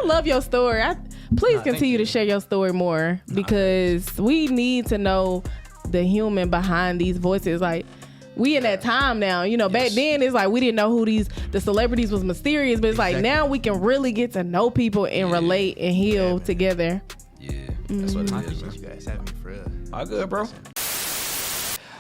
love your story. Please continue to share your story more because we need to know the human behind these voices. Like, we in that time now, you know, back then it's like we didn't know who the celebrities was mysterious, but it's like now we can really get to know people and relate and heal together. Yeah, that's what it is, man. You guys having me for real. All good, bro.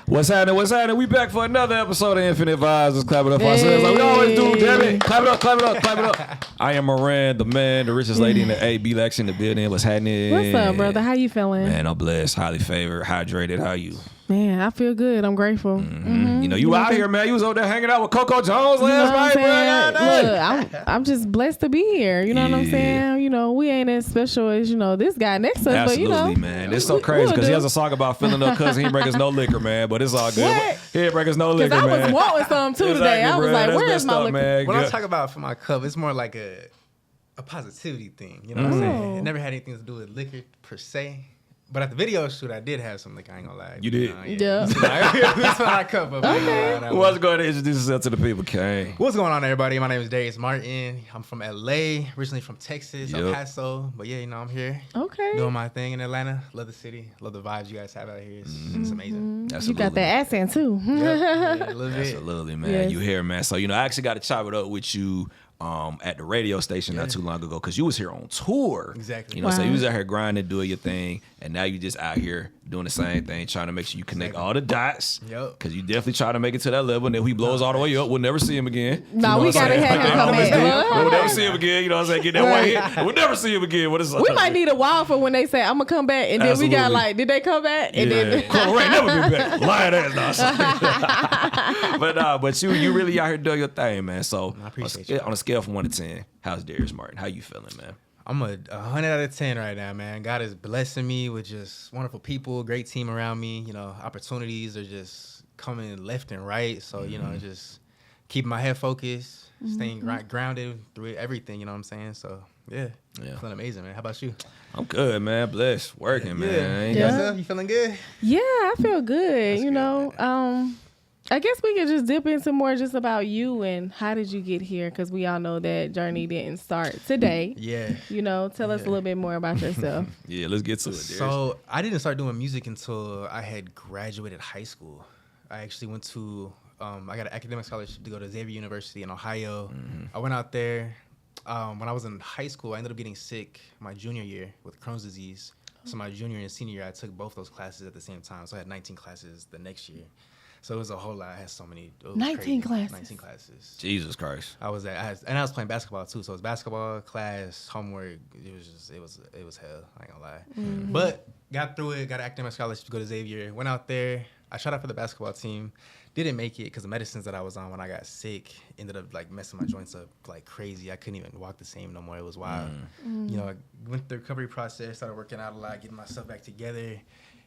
What's happening? What's happening? We back for another episode of Infinite Vibes. Let's clap it up ourselves like we always do, damn it. Clap it up, clap it up, clap it up. I am Moran, the man, the richest lady in the A. B-Lex in the building. What's happening? What's up, brother? How you feeling? Man, I'm blessed, highly favored, hydrated. How you? Man, I feel good. I'm grateful. You know, you out here, man. You was over there hanging out with Coco Jones last night, bro. Look, I'm just blessed to be here. You know what I'm saying? You know, we ain't as special as, you know, this guy next to us. Absolutely, but, you know, man. It's so crazy because he has a song about filling up because he ain't bring us no liquor, man. But it's all good. What? He ain't bring us no liquor, man. Because I was wanting some too today. I was like, where's my liquor? Man. When I talk about for my cup, it's more like a positivity thing. You know what I'm saying? It never had anything to do with liquor per se. But at the video shoot, I did have some liquor. I ain't gonna lie. You did? Yeah. That's what I cup up. Okay. Who was going to introduce yourself to the people, Kane? What's going on, everybody? My name is Darius Martin. I'm from LA, originally from Texas, El Paso. But yeah, you know, I'm here. Okay. Doing my thing in Atlanta. Love the city. Love the vibes you guys have out here. It's amazing. You got that accent too. Yeah, a little bit. Absolutely, man. Yes. You here, man. So, you know, I actually got to chop it up with you at the radio station not too long ago because you was here on tour. Exactly. You know, so you was out here grinding, doing your thing, and now you just out here doing the same thing, trying to make sure you connect all the dots. Yep. Because you definitely try to make it to that level, and then he blows all the way up. We'll never see him again. No, we gotta have him come back. We'll never see him again. You know what I'm saying? Get that one hit. We'll never see him again. What is We might need a while for when they say I'm gonna come back, and then we got like, did they come back? And then Cool, right, never been back. Lying ass, but you really out here doing your thing, man. So I appreciate you. On a scale from 1 to 10, how's Darius Martin? How you feeling, man? I'm a 100 out of 10 right now, man. God is blessing me with just wonderful people, great team around me. You know, opportunities are just coming left and right. So, you know, just keeping my head focused, staying grounded through everything, you know what I'm saying? So, yeah. Feeling amazing, man. How about you? I'm good, man. Blessed. Working, man. Yourself, you feeling good? Yeah, I feel good. That's you good, know, I guess we could just dip into more just about you and how did you get here? Because we all know that journey didn't start today. Yeah. You know, tell us a little bit more about yourself. Yeah, let's get to it, Darius. So I didn't start doing music until I had graduated high school. I actually went to, I got an academic scholarship to go to Xavier University in Ohio. I went out there. When I was in high school, I ended up getting sick my junior year with Crohn's disease. So my junior and senior year, I took both those classes at the same time. So I had 19 classes the next year. So it was a whole lot. I had so many. 19 classes. 19 classes. Jesus Christ. I was playing basketball too. So it was basketball, class, homework. It was hell. I ain't gonna lie. But got through it. Got an academic scholarship to go to Xavier. Went out there. I tried out for the basketball team. Didn't make it because the medicines that I was on when I got sick ended up like messing my joints up like crazy. I couldn't even walk the same no more. It was wild. You know, I went through the recovery process. Started working out a lot, getting myself back together.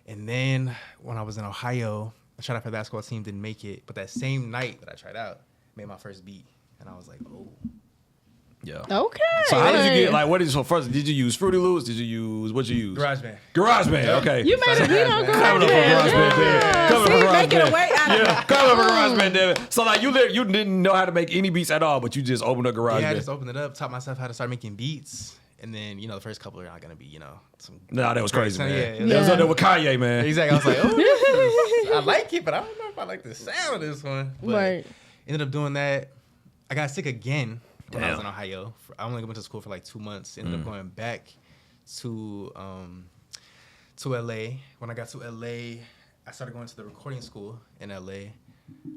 And then when I was in Ohio, I tried out for the basketball team, didn't make it. But that same night that I tried out, made my first beat. And I was like, oh. Yeah. Okay. So how did you get, like, first, did you use Fruity Loops? Did you use, what'd you use? GarageBand, okay. You made a beat on Coming up for GarageBand, GarageBand. See, making a way out of it. Coming up for GarageBand, David. So, like, you didn't know how to make any beats at all, but you just opened up GarageBand. Yeah, I just opened it up, taught myself how to start making beats. And then, you know, the first couple are not going to be, you know, some... Nah, that was crazy, man. Yeah. That was up there with Kanye, man. Exactly. I was like, oh, I like it, but I don't know if I like the sound of this one. But Right. ended up doing that. I got sick again when I was in Ohio. I only went to school for like 2 months. Ended up going back to LA. When I got to LA, I started going to the recording school in LA.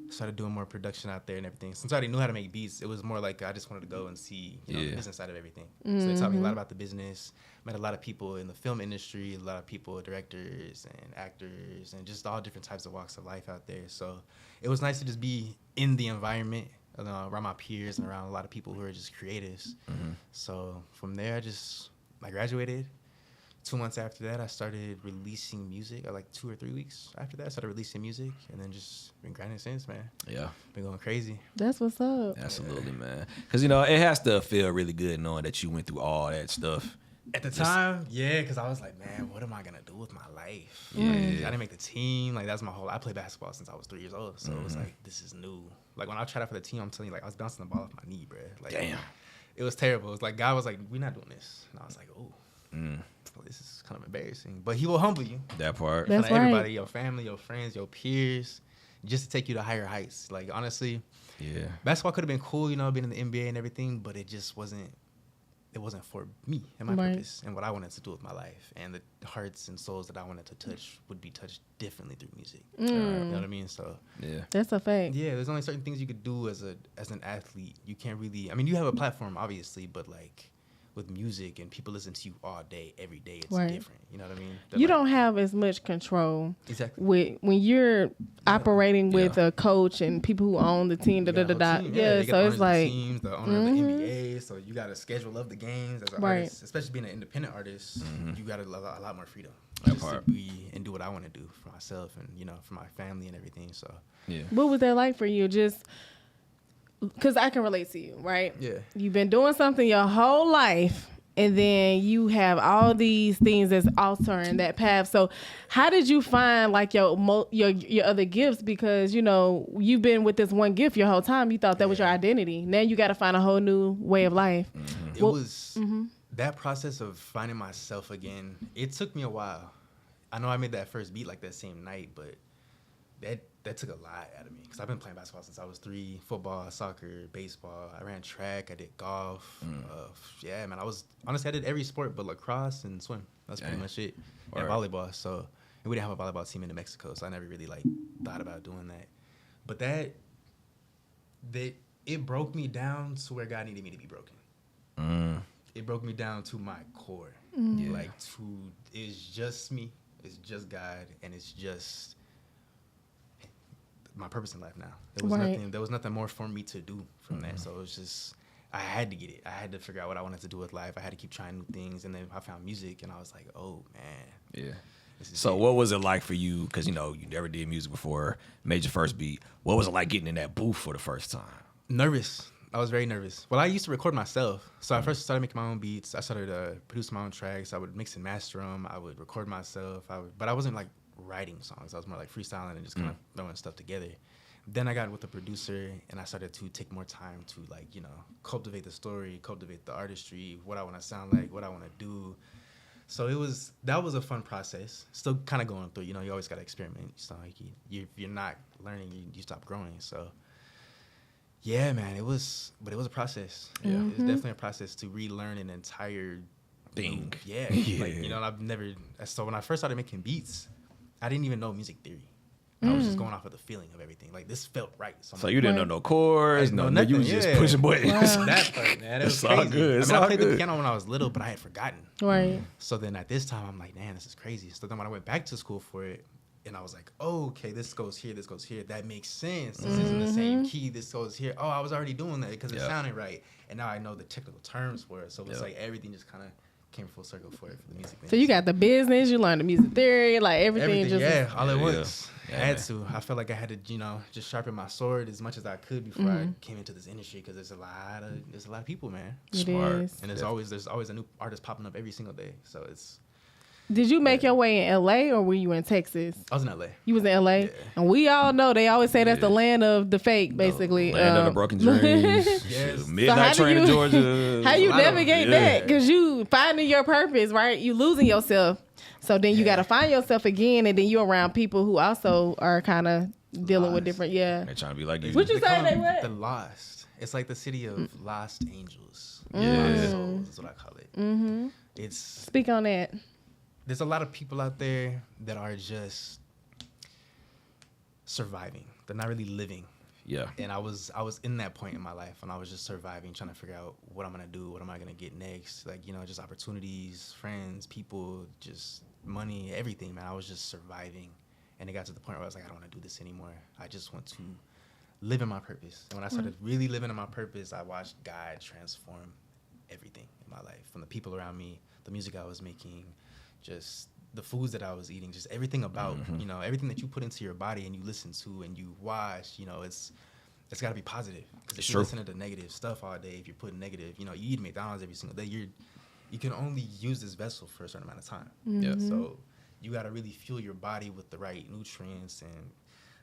Started doing more production out there and everything. Since I already knew how to make beats, it was more like I just wanted to go and see, you know, the business side of everything. So they taught me a lot about the business. Met a lot of people in the film industry, a lot of people, directors and actors, and just all different types of walks of life out there. So it was nice to just be in the environment, around my peers and around a lot of people who are just creatives. So from there, I graduated. 2 months after that, I started releasing music. Like 2 or 3 weeks after that, I started releasing music, and then just been grinding since, man. Yeah. Been going crazy. That's what's up. Absolutely, man. Because, you know, it has to feel really good knowing that you went through all that stuff. At the time, yeah, because I was like, man, what am I going to do with my life? Yeah. Like, I didn't make the team. Like, that's my whole... I played basketball since I was 3 years old, so it was like, this is new. Like, when I tried out for the team, I'm telling you, like, I was bouncing the ball off my knee, bro. Like, damn. it was terrible. It was like God was like, we're not doing this. And I was like, oh, this is kind of embarrassing. But he will humble you. That part. That's In front of right. everybody, your family, your friends, your peers, just to take you to higher heights. Like, honestly, Yeah. basketball could have been cool, you know, being in the NBA and everything, but it just wasn't. It wasn't for me and my Right. purpose and what I wanted to do with my life. And the hearts and souls that I wanted to touch would be touched differently through music. You know what I mean? So Yeah. That's a fact. yeah, there's only certain things you could do as an athlete. You can't really. I mean, you have a platform, obviously, but like with music and people listen to you all day, every day, it's Right. different. You know what I mean? You don't have as much control exactly when you're operating with Yeah. a coach and people who own the team. You got a whole team. Yeah, they got so owners it's of the like teams, the owner of the NBA. So you got a schedule of the games as an Right. artist, especially being an independent artist. You got a lot more freedom That just to part. be and do what I want to do for myself and for my family and everything. So Yeah. what was that like for you? Just because I can relate to you, right? yeah. You've been doing something your whole life, and then you have all these things that's altering that path. So how did you find like your other gifts? Because you've been with this one gift your whole time. You thought that was your identity. Now you got to find a whole new way of life. It was that process of finding myself again. It took me a while. I know I made that first beat like that same night, but that took a lot out of me because I've been playing basketball since I was 3. Football, soccer, baseball. I ran track. I did golf. Yeah, man. I did every sport but lacrosse and swim. That's pretty much it. And volleyball. So we didn't have a volleyball team in New Mexico, so I never really like thought about doing that. But it broke me down to where God needed me to be broken. It broke me down to my core. Like it's just me. It's just God, and it's just my purpose in life now. There was nothing more for me to do from that. So it was just I had to get it. I had to figure out what I wanted to do with life. I had to keep trying new things, and then I found music, and I was like, oh man. Yeah. So what was it like for you? Because you never did music before, made your first beat. What was it like getting in that booth for the first time? Nervous. I was very nervous. Well, I used to record myself. So I first started making my own beats. I started producing my own tracks. I would mix and master them. I would record myself. But I wasn't like writing songs. I was more like freestyling and just kind of throwing stuff together. Then I got with a producer, and I started to take more time to like, cultivate the story, cultivate the artistry, what I want to sound like, what I want to do. So that was a fun process. Still kind of going through, you always got to experiment. So like if you're not learning, you stop growing. So yeah, man, it was a process. Yeah, it was definitely a process to relearn an entire thing. Yeah, like I've never. So when I first started making beats, I didn't even know music theory. I was just going off of the feeling of everything. Like this felt right. So you didn't know no chords, no nothing. You was just pushing buttons. Wow. That part, man, that was It's all crazy. good. It's I all played the good. piano when I was little, but I had forgotten. Right. So then at this time, I'm like, man, this is crazy. So then when I went back to school for it, and I was like, oh, okay, this goes here, this goes here. That makes sense. This isn't the same key. This goes here. Oh, I was already doing that because it sounded right. And now I know the technical terms for it. So it's like everything just kind of came full circle for it, for the music thing. So you got the business, you learned the music theory, like everything just all at Yeah. once. Yeah, I had man. to. I felt like I had to, just sharpen my sword as much as I could before I came into this industry because there's a lot of people, man. It Smart. is. And there's always a new artist popping up every single day. So it's. Did you make your way in LA or were you in Texas? I was in LA. You was in LA, Yeah. and we all know they always say that's the land of the fake, basically. Land of the broken dreams. Yes. Midnight So how do train to you- Georgia. How you a lot of them. navigate Yeah. that? Because you finding your purpose, right? You losing yourself. So then you got to find yourself again, and then you're around people who also are kind of dealing with Lost. different, yeah. They're trying to be like you. What you They say call they them what? The Lost. It's like the city of lost angels. Yeah. Lost souls is what I call it. Mm-hmm. It's Speak on that. there's a lot of people out there that are just surviving. They're not really living. Yeah. And I was in that point in my life when I was just surviving, trying to figure out what I'm gonna do, what am I gonna get next, like just opportunities, friends, people, just money, everything, man. I was just surviving, and it got to the point where I was like, I don't want to do this anymore. I just want to live in my purpose. And when I started really living in my purpose, I watched God transform everything in my life, from the people around me, the music I was making, just the foods that I was eating, just everything about, everything that you put into your body and you listen to and you watch, it's got to be positive. Because if you're listening to negative stuff all day, if you're putting negative, you eat McDonald's every single day, you can only use this vessel for a certain amount of time. Yeah. So you got to really fuel your body with the right nutrients and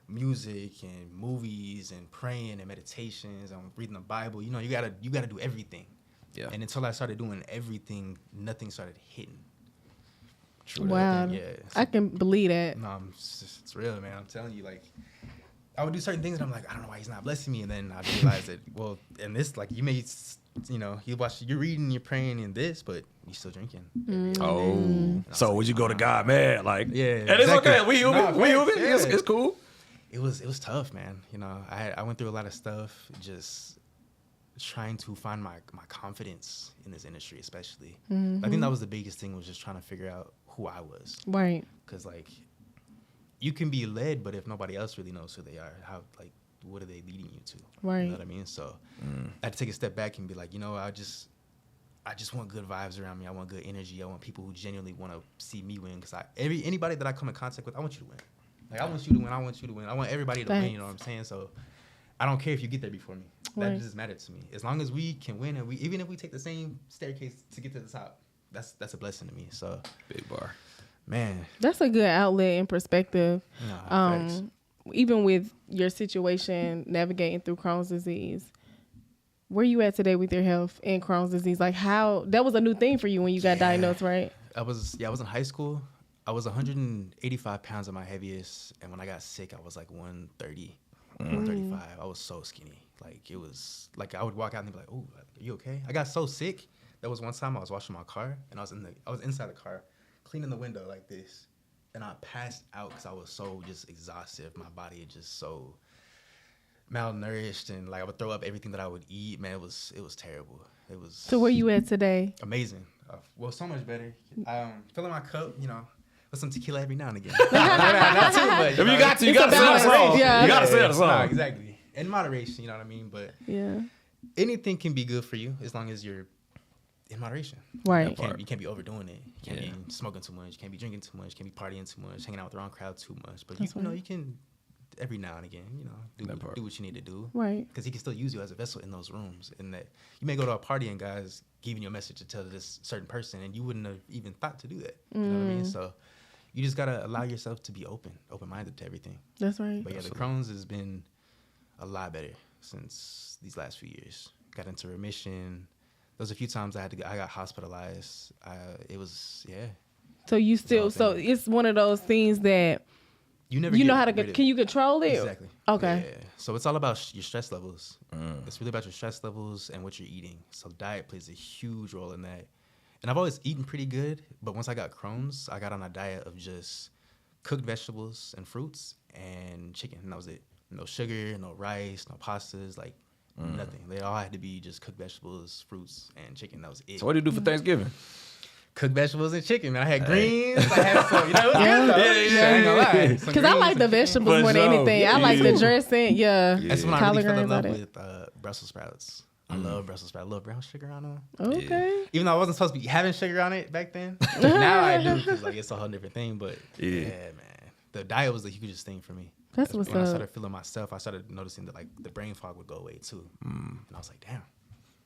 music and movies and praying and meditations and reading the Bible. You got to do everything. Yeah. And until I started doing everything, nothing started hitting. True. Wow. Yeah. I can believe that. No, it's real, man. I'm telling you, like, I would do certain things and I'm like, I don't know why he's not blessing me. And then I realized that, well, and this, like, you may, you're reading, you're praying in this, but you're still drinking. Oh. So would you go to God, man? Like, yeah. And it's exactly. okay. We human. Yeah. It's cool. It was tough, man. I went through a lot of stuff, just trying to find my confidence in this industry, especially. I think that was the biggest thing, was just trying to figure out who I was. Right. Because, like, you can be led, but if nobody else really knows who they are, what are they leading you to? Right. You know what I mean? So I had to take a step back and be like, I just want good vibes around me. I want good energy. I want people who genuinely want to see me win. Because anybody that I come in contact with, I want you to win. Like, I want you to win. I want you to win. I want everybody to win. You know what I'm saying? So I don't care if you get there before me. That doesn't matter to me. As long as we can win, and even if we take the same staircase to get to the top, that's a blessing to me. So Big bar. Man, that's a good outlet and perspective. Thanks. Even with your situation navigating through Crohn's disease, where you at today with your health and Crohn's disease? Like, how that was a new thing for you when you got diagnosed, right? I was in high school. I was 185 pounds at my heaviest, and when I got sick, I was like 130, 135. I was so skinny. Like, it was like I would walk out and be like, "Oh, are you okay?" I got so sick. There was one time I was washing my car, and I was inside the car, cleaning the window like this, and I passed out because I was so just exhausted. My body is just so malnourished, and like I would throw up everything that I would eat. Man, it was terrible. It was. So where you at today? Amazing. Well, so much better. Filling my cup, with some tequila every now and again. Not too much. If you got to, you got to sell the song. Yeah. You got to sell the song. No, exactly. In moderation, you know what I mean? But Yeah. anything can be good for you as long as you're in moderation. Right. You can't be overdoing it. You can't be smoking too much. You can't be drinking too much. You can't be partying too much. Hanging out with the wrong crowd too much. But you can every now and again, do what you need to do. Right. Because he can still use you as a vessel in those rooms. And that you may go to a party and guys giving you a message to tell this certain person, and you wouldn't have even thought to do that. You know what I mean? So you just gotta allow yourself to be open-minded to everything. That's right. But yeah, the Crohn's has been a lot better since these last few years. Got into remission. There was a few times I got hospitalized. It was So you still, so it's one of those things that you never know how to, can you control it? Exactly. Okay. Yeah. So it's all about your stress levels. It's really about your stress levels and what you're eating. So diet plays a huge role in that. And I've always eaten pretty good, but once I got Crohn's, I got on a diet of just cooked vegetables and fruits and chicken, and that was it. No sugar, no rice, no pastas, like nothing. They all had to be just cooked vegetables, fruits, and chicken. That was it. So what do you do for Thanksgiving? Cooked vegetables and chicken, man. I had greens. I had some, it was good though. I ain't gonna lie. Because I like the vegetables more than anything. I like the dressing. Yeah. That's when I really fell in greens, love all with Brussels sprouts. I love Brussels sprouts. I love brown sugar on them. Okay. Even though I wasn't supposed to be having sugar on it back then. Now I do, because like it's a whole different thing. But yeah, man. The diet was the hugest thing for me. That's what's when up. I started feeling myself, I started noticing that like the brain fog would go away too. And I was like, damn.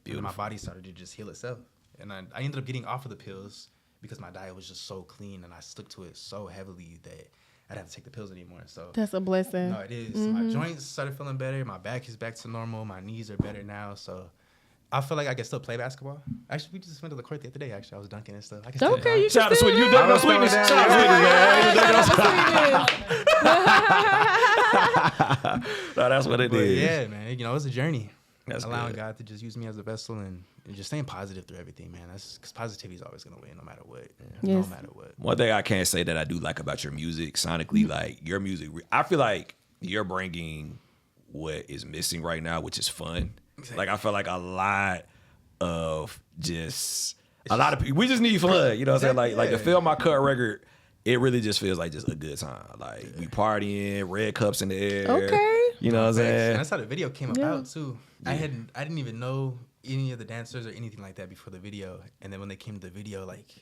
And then my body started to just heal itself. And I ended up getting off of the pills because my diet was just so clean and I stuck to it so heavily that I didn't have to take the pills anymore. So That's a blessing. no, it is. My joints started feeling better. My back is back to normal. My knees are better now. So I feel like I can still play basketball. Actually, we just went to the court the other day. Actually, I was dunking and stuff. I can still Okay, you Shout out to can Sweetness. You still dunk on Sweetness. Shout out to Sweetness, man. No, that's what it But is. yeah, man. It was a journey. That's allowing good. God to just use me as a vessel and just staying positive through everything, man. That's because positivity is always gonna win, no matter what. Yes. No matter what. One thing I can't say that I do like about your music, sonically, like your music, I feel like you're bringing what is missing right now, which is fun. Exactly. Like I feel like a lot of people, we just need fun. You know what I'm saying? Like the Feel My Cut record, it really just feels like just a good time. Like we partying, red cups in the air. Okay. You know what I'm saying? And that's how the video came about too. I didn't even know any of the dancers or anything like that before the video. And then when they came to the video, like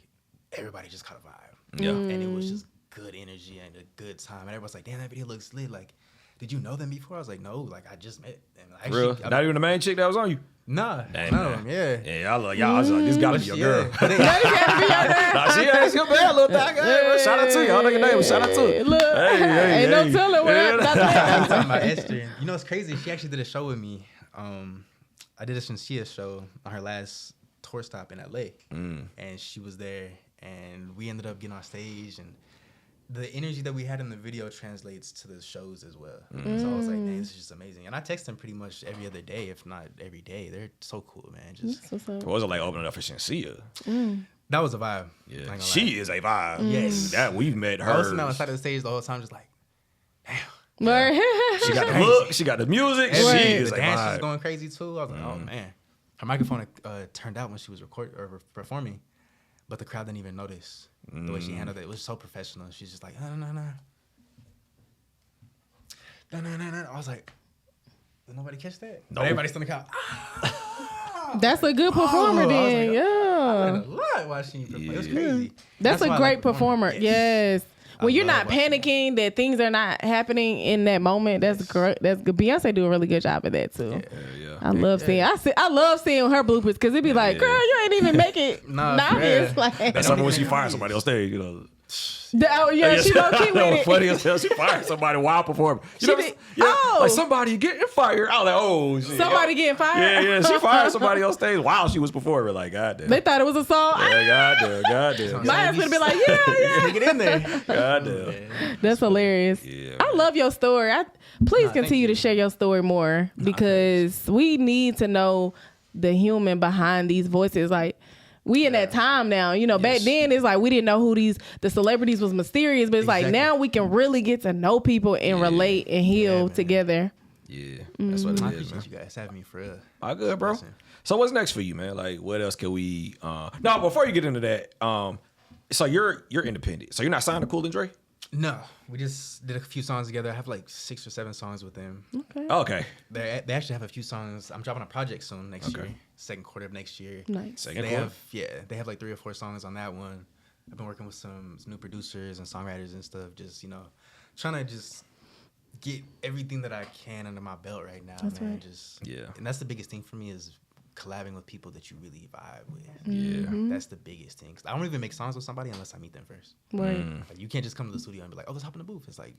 everybody just caught a vibe. Yeah. And it was just good energy and a good time. And everyone's like, damn, that video looks lit. Like, did you know them before? I was like, no, like I just met them. Actually, Real? Not even the main chick that was on you? Nah, Dang, none of man. them, yeah. Yeah, I love y'all. I was like, this gotta be your girl. But they- Nah, she ain't your bad little thing. Hey, well, shout out to you. I don't know your name, but shout out to her. Look, ain't no telling what I'm talking about Esther. You know, it's crazy. She actually did a show with me. I did a Shinshia show on her last tour stop in LA, and she was there, and we ended up getting on stage, and the energy that we had in the video translates to the shows as well. So I was like, "Dang, this is just amazing." And I text them pretty much every other day, if not every day. They're so cool, man. Just What was it like opening up for Shenseea? that was a vibe. Yeah, she is a vibe. Yes, that we've met her. I was sitting outside of the stage the whole time, just like, damn. She got the look. She got the music. She is the a dance vibe. was going crazy too. I was like, oh man, her microphone turned out when she was performing, but the crowd didn't even notice the way she handled it. It was so professional. She's just like, no. I was like, did nobody catch that? No. Everybody's still in the crowd. That's a good performer then. I Yeah. learned a lot watching you perform. It was crazy. That's a why I great like performing. performer. Yes. When you're not love watching panicking that things are not happening in that moment, that's great. That's good. Beyonce do a really good job of that too. Yeah. I love seeing. I love seeing her bloopers because it'd be like, girl, you ain't even make it Nah, obvious. for Like, That's something when she fires somebody on stage, you know. she gonna keep with it. Funny as hell. She fired somebody while performing. She did- oh. like somebody getting fired. I was like, oh shit. Somebody getting fired. Yeah. She fired somebody on stage while she was performing. Like, goddamn. They thought it was a song. Yeah, goddamn. My ass gonna be like, yeah. Get in there. Goddamn. That's hilarious. Yeah, I love your story. Please thank continue to you. share your story more because we need to know the human behind these voices. Like, we in that time now, back then it's like we didn't know who the celebrities was mysterious, but it's like Exactly. now we can really get to know people and relate and heal together. Yeah, that's what I it is, appreciate man. you guys having me for real. All good, bro. Listen. So what's next for you, man? Like, what else can we? No, before you get into that, so you're independent. So you're not signed to Cool and Dre? No, we just did a few songs together. I have like 6 or 7 songs with them. Okay. They actually have a few songs. I'm dropping a project soon next year, second quarter of next year. Nice. Second They quarter. have like 3 or 4 songs on that one. I've been working with some new producers and songwriters and stuff. Just trying to just get everything that I can under my belt right now, man. right. Just Yeah. and that's the biggest thing for me is collabing with people that you really vibe with. Yeah. That's the biggest thing. 'Cause I don't even make songs with somebody unless I meet them first. Right. Like, you can't just come to the studio and be like, "Oh, let's hop in the booth." It's like,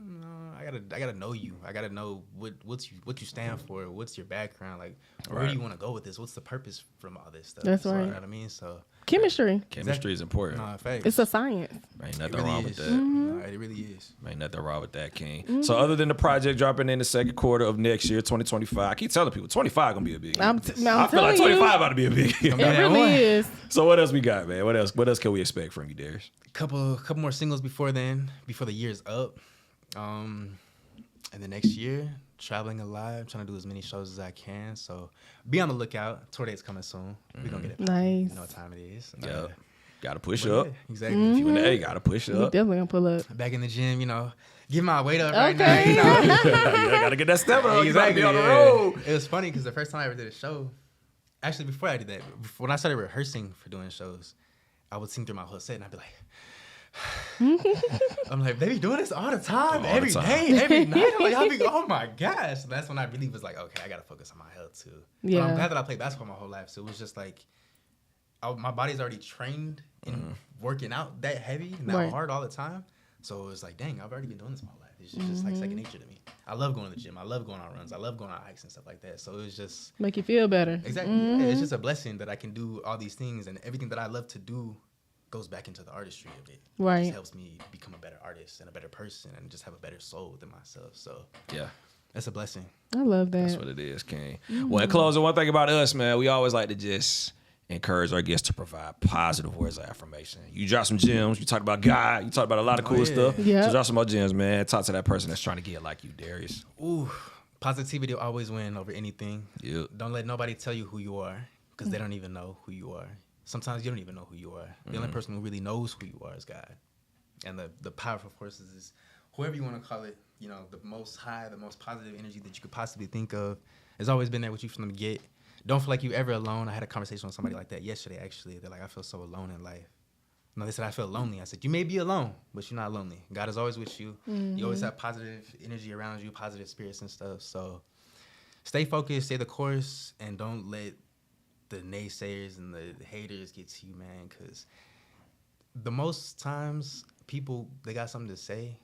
no, I gotta know you. I gotta know what you stand for. What's your background? Like, where Right. do you want to go with this? What's the purpose from all this stuff? That's So, right. You know what I mean? So, Chemistry. Chemistry is important. nah, facts. It's a science. Ain't It nothing really wrong is. with that. Nah, it really is. Ain't nothing wrong with that, King. So other than the project dropping in the second quarter of next year, 2025, I keep telling people 25 gonna be a big year. I'm I feel telling like you. 25 about to be a big year. It really is. So what else we got, man? What else can we expect from you, Darius? Couple more singles before then, before the year's up. And the next year, traveling a lot, trying to do as many shows as I can. So be on the lookout. Tour date's coming soon. We're gonna get it. Nice. You know what time it is. Yep. Gotta push But up. yeah, exactly. If you in the A, gotta push We up. definitely gonna pull up. Back in the gym, get my weight up right now. Okay. Yeah, gotta get that step up. You gotta be on the yeah. road. It was funny because the first time I ever did a show, actually before I did that, when I started rehearsing for doing shows, I would sing through my whole set and I'd be like, I'm like, they be doing this all the time, All the every time. day, every night. I'm like, y'all be, oh my gosh. And that's when I really was like, okay, I gotta focus on my health too. But Yeah. I'm glad that I played basketball my whole life. So it was just like, my body's already trained in working out that heavy and that Right. hard all the time. So it was like, dang, I've already been doing this my whole life. It's just like second nature to me. I love going to the gym. I love going on runs. I love going on hikes and stuff like that. So it was just Make you feel better. exactly. Yeah, it's just a blessing that I can do all these things, and everything that I love to do goes back into the artistry of it. It Right. just helps me become a better artist and a better person, and just have a better soul within myself. So Yeah. that's a blessing. I love that. That's what it is, King. Well, in closing, one thing about us, man, we always like to just encourage our guests to provide positive words of affirmation. You drop some gems. You talk about God. You talk about a lot of cool yeah. stuff. Yeah. So drop some more gems, man. Talk to that person that's trying to get like you, Darius. Ooh, positivity will always win over anything. Yep. Don't let nobody tell you who you are, because they don't even know who you are. Sometimes you don't even know who you are. The only person who really knows who you are is God. And the powerful forces is whoever you want to call it, the most high, the most positive energy that you could possibly think of has always been there with you from the get. Don't feel like you're ever alone. I had a conversation with somebody like that yesterday, actually. They're like, I feel so alone in life. No, they said, I feel lonely. I said, you may be alone, but you're not lonely. God is always with you. You always have positive energy around you, positive spirits and stuff. So stay focused, stay the course, and don't let the naysayers and the haters get to you, man, because the most times people, they got something to say,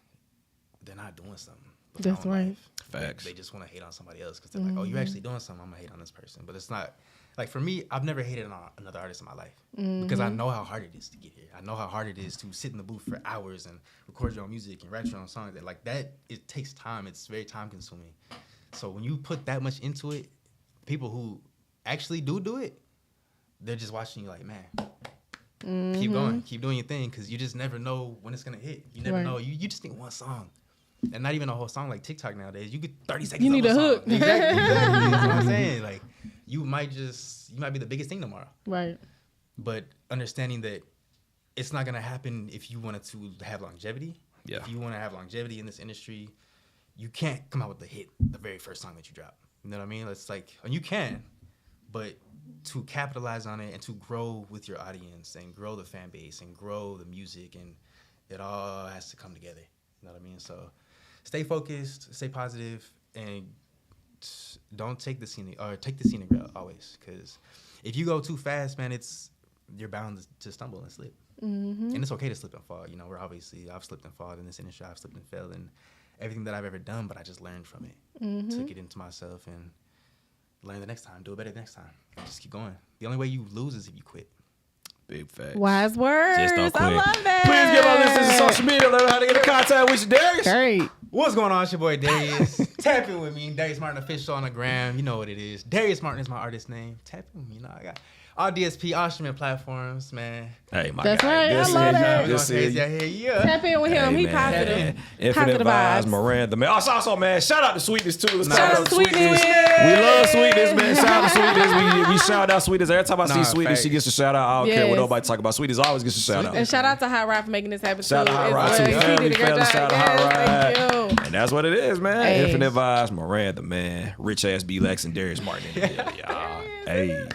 they're not doing something. with their That's own right. life. Facts. They just want to hate on somebody else because they're like, oh, you're actually doing something, I'm going to hate on this person. But it's not, like for me, I've never hated on another artist in my life because I know how hard it is to get here. I know how hard it is to sit in the booth for hours and record your own music and write your own songs. And like that, it takes time. It's very time consuming. So when you put that much into it, people who actually do it, they're just watching you like, man, keep going, keep doing your thing, because you just never know when it's gonna hit. You never know. You just need one song. And not even a whole song like TikTok nowadays. You get 30 seconds. You need a hook. Exactly. That's what I'm saying. Like you might be the biggest thing tomorrow. Right. But understanding that it's not gonna happen if you wanted to have longevity. Yeah. If you want to have longevity in this industry, you can't come out with the hit the very first song that you drop. You know what I mean? It's like, and you can, but to capitalize on it and to grow with your audience and grow the fan base and grow the music, and it all has to come together. You know what I mean? So stay focused, stay positive, and don't take the scenic route always. Because if you go too fast, man, you're bound to stumble and slip. And it's okay to slip and fall. You know, I've slipped and fallen in this industry. I've slipped and fell in everything that I've ever done, but I just learned from it, took it into myself, and learn the next time, do it better next time. Just keep going. The only way you lose is if you quit. Big facts. Wise words. Just don't quit. I love that. Please give our listeners on social media. Let them know how to get in contact with you, Darius. Great. What's going on? It's your boy Darius. Tap in with me, Darius Martin official on the gram. You know what it is. Darius Martin is my artist name. Tap in with me. You know, I got all DSP, all streaming platforms, man. Hey, my That's guy. right. Good I seeing love you. that. Good seeing you. Yeah. Tap in with him. Hey, He man. positive. Infinite Positive vibes, vibes. Miranda, man. Also, man, shout out to Sweetness too. Let's Nah. talk Shout about out to Sweetness. We love Sweetness, man. Shout out to Sweetness. We shout out Sweetness every time I see Nah, Sweetness. She facts. gets a shout out. I don't care what Yes. nobody talk about. Sweetness always gets a shout out. And shout out to Hot Rod for making this happen. Shout too. out Hot It's Rod like, too. he Family did a great fellas, job. shout out Hot Yes, Rod. thank you. And that's what it is, man. Hey. Infinite vibes, Miranda, man. Rich ass B-Lex and Darius Martin. Yeah, y'all. Hey.